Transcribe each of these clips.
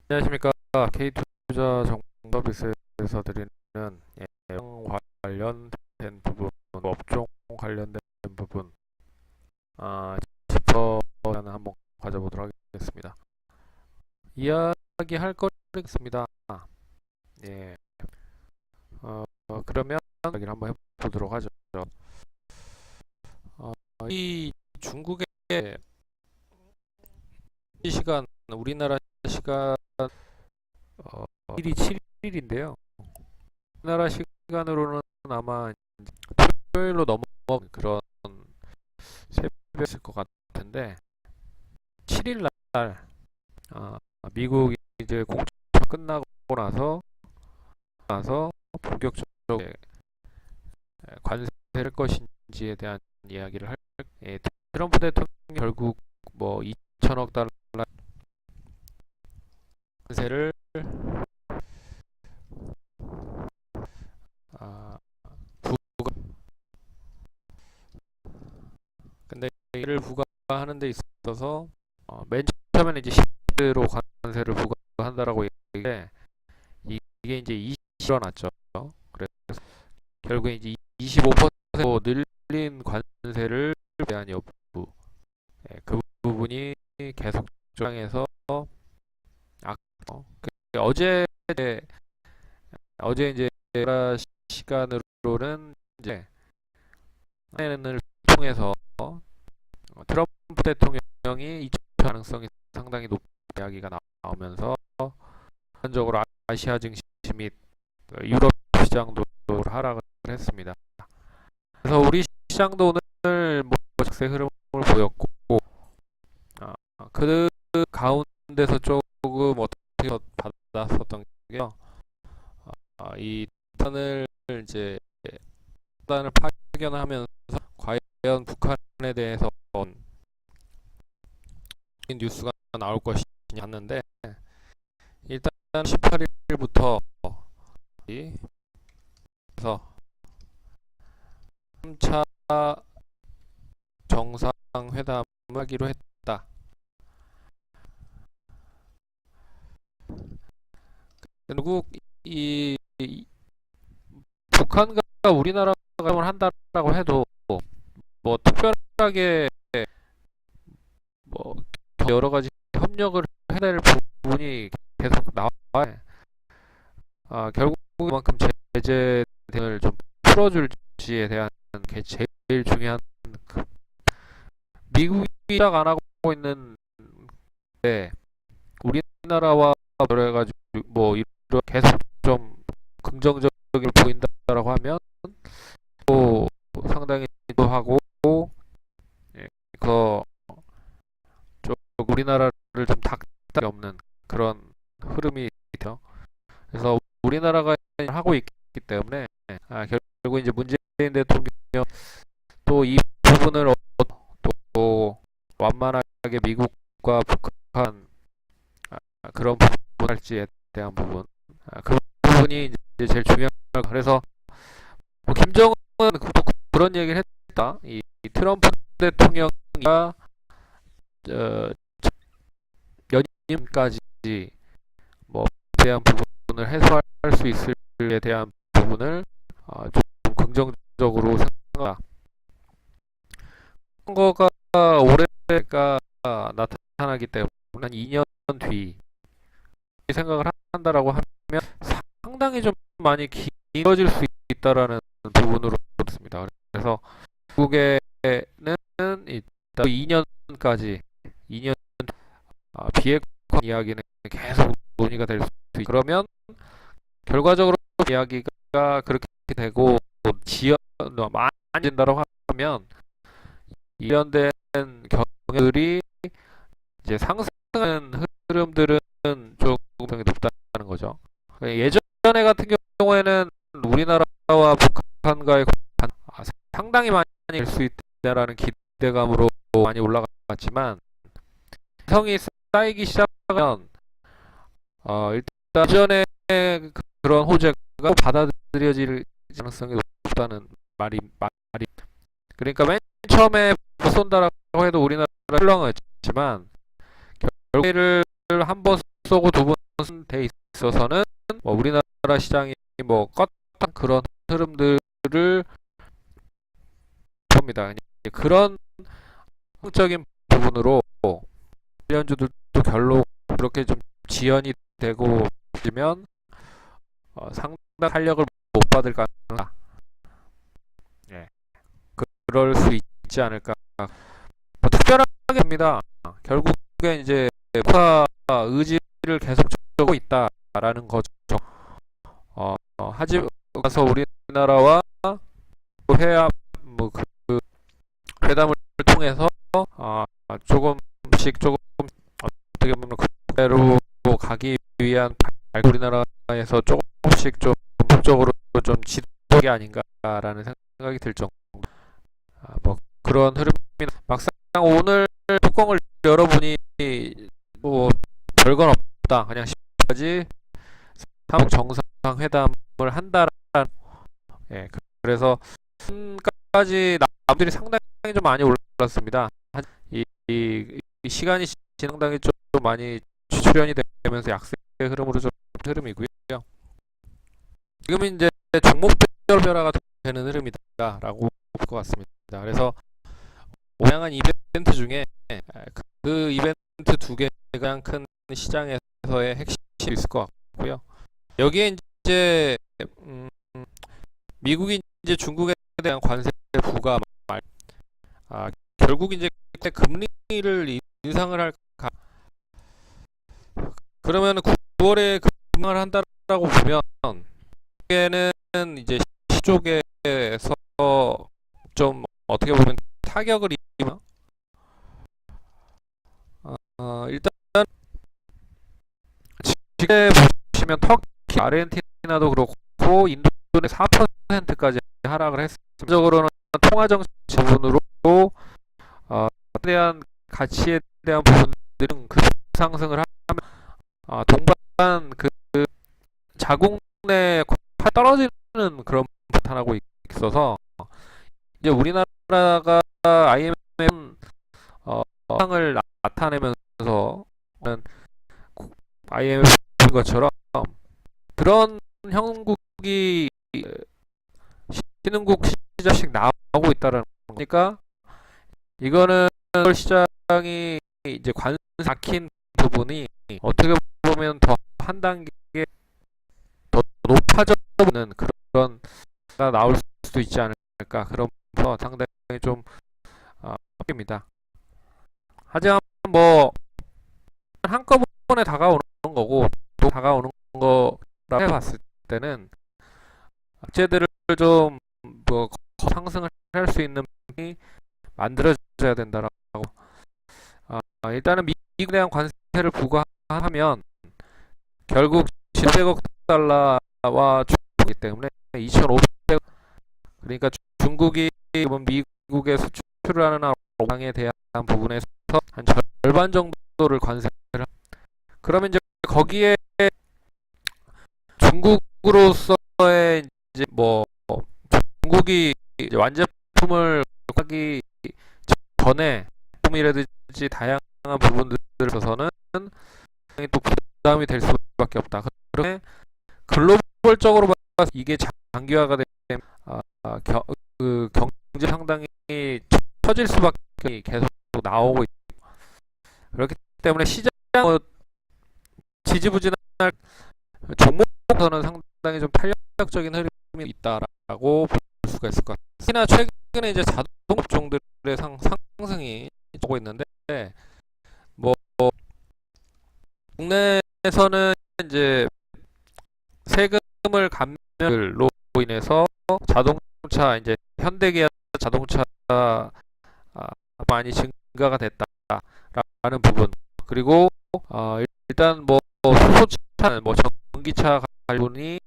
안녕하십니까. K투자 정보 서비스에서 드리는 영 관련된 부분, 업종 관련된 부분, 짚어는 한번 가져보도록 하겠습니다. 이야기할 거리 있습니다. 예, 그러면 이야기를 한번 해보도록 하죠. 어, 이 중국의 시간, 우리나라 시간 1이 7일인데요. 우리나라 시간으로는 아마 토요일로 넘어간 그런 새벽이었을 것 같은데 7일 날 미국이 이제 공천 끝나고 나서 본격적으로 관세를 것인지에 대한 이야기를 트럼프 대통령 결국 뭐 2천억 달러 관세를 부과 근데 이를 부과하는 데 있어서 맨 처음에는 이제 10%로 관세를 부과한다라고 얘기해 이게 이제 20% 났죠. 그래서 결국에 이제 25% 늘린 관세를 대한 여부, 그 부분이 계속 조장해서 어제 이제 우리나라 시간으로는 이제 을 통해서 트럼프 대통령이 2차 가능성이 상당히 높은 이야기가 나오면서 전반적으로 아시아 증시 및 유럽 시장도 하락을 했습니다. 그래서 우리 시장도 오늘 뭐 적세 흐름을 보였고 그 가운데서 조금 어떻게 받았었던 게요. 이 탄을 이제 단을 파견하면서 과연 북한에 대해서 뉴스가 나올 것이냐 했는데 일단 18일부터 그래서 3차 정상회담을 하기로 했다. 결국 이 북한과 우리나라가 한다라고 해도 뭐 특별하게 뭐 여러 가지 협력을 해야 될 부분이 계속 나와요. 결국 그만큼 제재 등을 좀 풀어줄지에 대한 게 제일 중요한 미국이 시작 안 하고 있는데 우리나라와 그래가지고 뭐 이런 계속 좀 긍정적으로 보인다라고 하면 또 상당히 하고 그 우리나라를 좀 닥달이 없는 그런 흐름이 있죠. 그래서 우리나라가 하고 있기 때문에 결국 이제 문재인 대통령 또 이 부분을 또 완만하게 미국과 북한 그런 부분 할지에 대한 부분 그 부분이 이제 제일 중요한 거. 그래서 뭐 김정은 그런 얘기를 했다. 이 트럼프 대통령과 연임까지 뭐 대한 부분을 해소할 수 있을에 대한 부분을 좀 긍정적으로 생각한다. 선거가 올해가 나타나기 때문에 한 2년 뒤 생각을 한다라고 하면 상당히 좀 많이 길어질 수 있다라는 부분으로 그렇습니다. 그래서 미국에는 일단 2년까지 2년 비핵화 이야기는 계속 논의가 될 수 있고 그러면 결과적으로 이야기가 그렇게 되고 지연 많이 된다고 하면 이연된 경우들이 이제 상승하는 흐름들은 조금 높다는 거죠. 예전에 같은 경우에는 우리나라와 북한과의 상당히 많이 될 수 있다라는 기대감으로 많이 올라갔지만 성이 쌓이기 시작하면 일단 이전에 그런 호재가 받아들여질 가능성이 높다는 말이 그러니까 맨 처음에 쏜다라고 해도 우리나라 흘렁했지만 결국에를 한 번 쏘고 두 번 돼 있어서는 뭐 우리나라 시장이 뭐 껐던 그런 흐름들을 봅니다. 그런 적인 부분으로 관련주들도 결로 그렇게 좀 지연이 되고 있으면 상당 탄력을 못 받을 가능성이 예. 그럴 수 있지 않을까. 뭐 특별하게 합니다. 결국에 이제 국가 의지를 계속 주고 있다라는 거죠. 하지 가서 우리나라와 회합 그 회담을 통해서 조금씩 어떻게 보면 그대로 가기 위한 우리나라에서 조금씩 좀 본격적으로 좀 지도가 아닌가라는 생각이 들 정도. 뭐 그런 흐름이 막상 오늘 뚜껑을 열어보니 뭐 별건 없다. 그냥 10까지 한국 정상회담을 한다라는 예, 그래서 까지 남들이 상당히 좀 많이 올랐습니다. 이 시간이 진행당이 좀 많이 출현이 되면서 약세 흐름으로 좀 흐름이고요. 지금은 이제 종목별 변화가 되는 흐름이다라고 볼 것 같습니다. 그래서 다양한 이벤트 중에 그 이벤트 두 개가 가장 큰 시장에서의 핵심이 있을 것 같고요. 여기에 이제 미국이 이제 중국에 대한 관세 부과 결국 이제 금리를 인상을 할까? 그러면 9월에 금리를 한다라고 보면 이게는 이제 시쪽에서 좀 어떻게 보면 타격을 입으면 일단 지금 보시면 터키, 아르헨티나도 그렇고 인도는 4%까지 하락을 했습니다. 전적으로는 통화정책 부분으로 대한 가치에 대한 부분들은 그 상승을 하면 동반 그 자국 내 떨어지는 그런 나타나고 있어서 이제 우리나라가 IMF 상을 나타내면서 IMF 것처럼 그런 형국이 신흥국 시장씩 나오고 있다는 거니까 이거는 시장이 이제 관세 막힌 부분이 어떻게 보면 더 한 단계 더 높아져 보는 그런 가 나올 수도 있지 않을까 그런 상당히 좀 입니다. 하지만 뭐 한꺼번에 다가오는 거고 또 다가오는 거라고 해봤을 때는 악재들을 좀 뭐 상승을 할 수 있는 부분이 만들어져야 된다라고 일단은 미국에 대한 관세를 부과하면 결국 700억 달러와 중국이기 때문에 2,500억 그러니까 중국이 미국에 수출을 하는 업황에 대한 부분에서 한 절반 정도를 관세를 그러면 이제 거기에 중국으로서의 이제 뭐 중국이 이제 완제품을 하기 전에 제품이라든지 다양한 부분들에 있어서는 또 부담이 될 수밖에 없다. 그러면 글로벌적으로 봐서 이게 장기화가 되면 그 경제 상당히 처질 수밖에 계속 나오고 있고 그렇기 때문에 시장 지지부진할 종목에서는 상당히 좀 탄력적인 흐름이 있다라고 볼 수가 있을 것 같습니다. 특히나 최근에 이제 자동 업종들의 상승이 오고 있는데 뭐 국내에서는 이제 세금을 감면으로 인해서 자동차 이제 현대기아 자동차 많이 증가가 됐다라는 부분 그리고 일단 뭐 수소차 뭐 전기차 관련이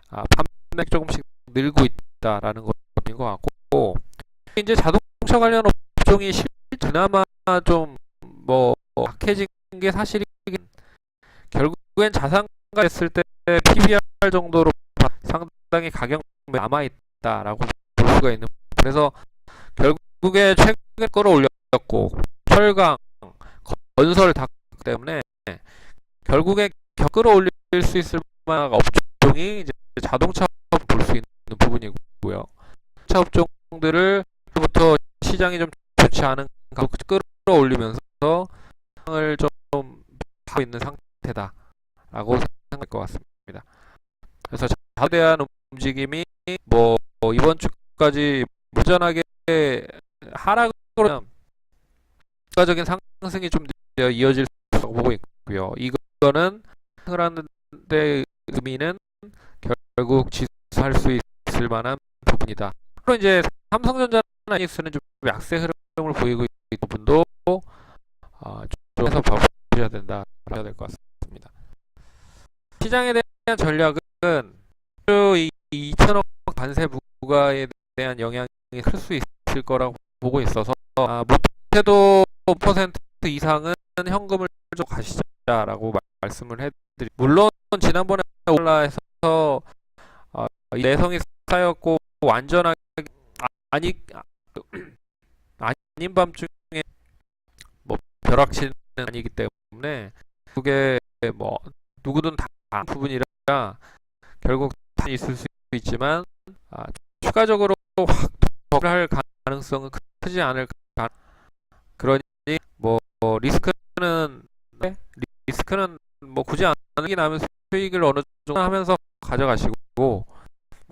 판매 조금씩 늘고 있다라는 것인 것 같고 이제 자동차 관련 업종이 그나마 좀 뭐 약해진 게 사실이긴 결국엔 자산가 했을 때 PBR 정도로 상당히 가격이 남아있다라고 볼 수가 있는 그래서 결국에 최근에 끌어올렸고 철강, 건설 다 때문에 결국에 끌어올릴 수 있을 만한 업종이 이제 자동차 볼 수 있는 부분이고요. 자동차 업종들을부터 시장이 좀 좋지 않은 가격 끌어올리면서 상을 좀 하고 있는 상태다라고 생각할 것 같습니다. 그래서 자동차에 대한 움직임이 뭐 이번 주까지 무전하게 하락으로 추가적인 상승이 좀 이어질 수라고 보고 있고요. 이거는 상승을 하는데 의미는 결국 지수할 수 있을 만한 부분이다. 그리고 이제 삼성전자나 이닉스는 좀 약세 흐름을 보이고 있는 부분도 좀해서 보셔야 된다, 해야 될 것 같습니다. 시장에 대한 전략은 이 2천억 관세 부과에 대한 영향이 클 수 있을 거라고 보고 있어서 못해도 5% 이상은 현금을 좀 가시자라고 말씀을 해드리. 물론 지난번에 올라해서 내성이 쌓였고 완전하게 아닌 밤중에 뭐 벼락치는 아니기 때문에 그게 뭐 누구든 다 부분이라 결국 다 있을 수 있지만 추가적으로 확 더 할 가능성은 크지 않을 그러니 뭐 리스크는 뭐 굳이 안 하긴 하면 수익을 어느 정도 하면서 가져가시고 뭐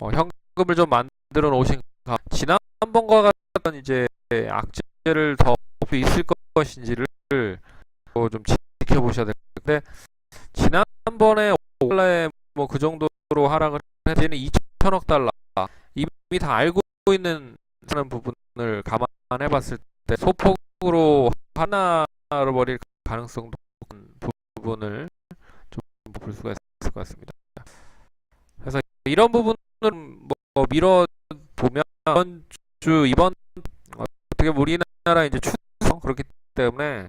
현금을 좀 만들어 놓으신 지난번과 같은 이제 악재를 더 있을 것인지를 좀 지켜보셔야 될 텐데 지난번에 올라에 뭐 그 정도로 하락을 했지는 2천억 달러 이미 다 알고 있는 부분을 감안해 봤을 때 소폭으로 하나로 버릴 가능성도 부분을 좀 볼 수가 있을 것 같습니다. 그래서 이런 부분은 뭐 밀어 보면 이번 어떻게 우리나라 이제 추석 그렇기 때문에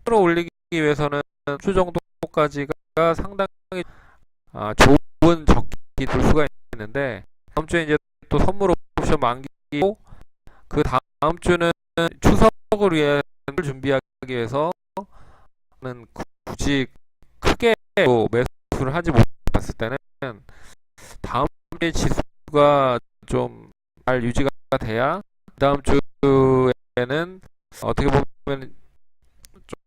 끌어올리기 위해서는 주 정도까지가 상당히 좋은 적기 볼 수가 있는데 다음 주에 이제 또 선물 옵션 만기고 그 다음 주는 추석을 위해 준비하기 위해서 굳이 크게 매수를 하지 못했을 때는 다음 주에 지수가 좀 잘 유지가 돼야 다음 주에는 어떻게 보면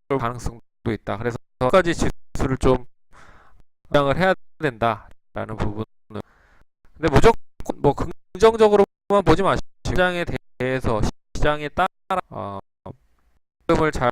좀 가능성도 있다. 그래서 까지 지수를 좀 방향을 해야 된다라는 부분은 근데 무조건 뭐 긍정적으로만 보지 마시고 시장에 대해서 시장에 따라 흐름을 잘